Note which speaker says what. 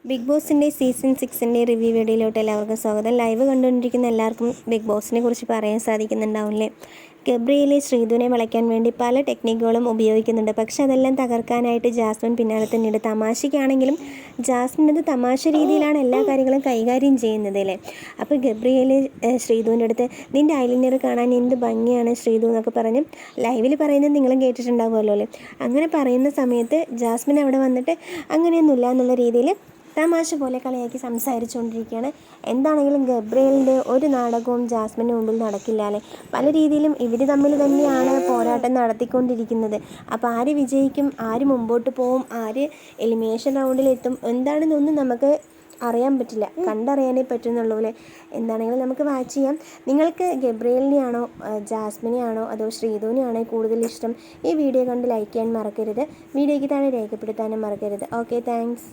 Speaker 1: Big ബോസിൻ്റെ season 6ൻ്റെ review വീഡിയോയിലോട്ട് എല്ലാവർക്കും സ്വാഗതം. ലൈവ് കണ്ടുകൊണ്ടിരിക്കുന്ന എല്ലാവർക്കും ബിഗ് ബോസിനെ കുറിച്ച് പറയാൻ സാധിക്കുന്നുണ്ടാവില്ലേ. ഗബ്രിയേൽ ശ്രീധുവിനെ വളയ്ക്കാൻ വേണ്ടി പല ടെക്നിക്കുകളും ഉപയോഗിക്കുന്നുണ്ട്. പക്ഷെ അതെല്ലാം തകർക്കാനായിട്ട് ജാസ്മിൻ പിന്നാലെ തന്നെയുണ്ട്. തമാശയ്ക്കാണെങ്കിലും ജാസ്മിൻ അത് തമാശ രീതിയിലാണ് എല്ലാ കാര്യങ്ങളും കൈകാര്യം ചെയ്യുന്നത് അല്ലേ. അപ്പോൾ ഗബ്രിയേൽ ശ്രീധുവിൻ്റെ അടുത്ത് നിൻ്റെ ഐലൈനർ കാണാൻ എന്ത് ഭംഗിയാണ് ശ്രീധു എന്നൊക്കെ പറഞ്ഞ് ലൈവിൽ പറയുന്നത് നിങ്ങളും കേട്ടിട്ടുണ്ടാകുമല്ലോ അല്ലേ. അങ്ങനെ പറയുന്ന സമയത്ത് ജാസ്മിൻ അവിടെ വന്നിട്ട് അങ്ങനെയൊന്നുമില്ല എന്നുള്ള രീതിയിൽ തമാശ പോലെ കളിയാക്കി സംസാരിച്ചുകൊണ്ടിരിക്കുകയാണ്. എന്താണെങ്കിലും ഗബ്രിയേലിൻ്റെ ഒരു നാടകവും ജാസ്മിന് മുമ്പിൽ നടക്കില്ല അല്ലേ. പല രീതിയിലും ഇവർ തമ്മിൽ തന്നെയാണ് പോരാട്ടം നടത്തിക്കൊണ്ടിരിക്കുന്നത്. അപ്പോൾ ആര് വിജയിക്കും, ആര് മുമ്പോട്ട് പോവും, ആര് എലിമിനേഷൻ റൗണ്ടിലെത്തും എന്താണെന്നൊന്നും നമുക്ക് അറിയാൻ പറ്റില്ല, കണ്ടറിയാനേ പറ്റുന്നുള്ളൂ അല്ലേ. എന്താണെങ്കിലും നമുക്ക് വാച്ച് ചെയ്യാം. നിങ്ങൾക്ക് ഗബ്രിയേലിനെയാണോ ജാസ്മിനെയാണോ അതോ ശ്രീധുവിനെയാണോ കൂടുതൽ ഇഷ്ടം? ഈ വീഡിയോ കണ്ട് ലൈക്ക് ചെയ്യാൻ മറക്കരുത്. വീഡിയോയ്ക്ക് താഴെ രേഖപ്പെടുത്താനും മറക്കരുത്. Okay, thanks.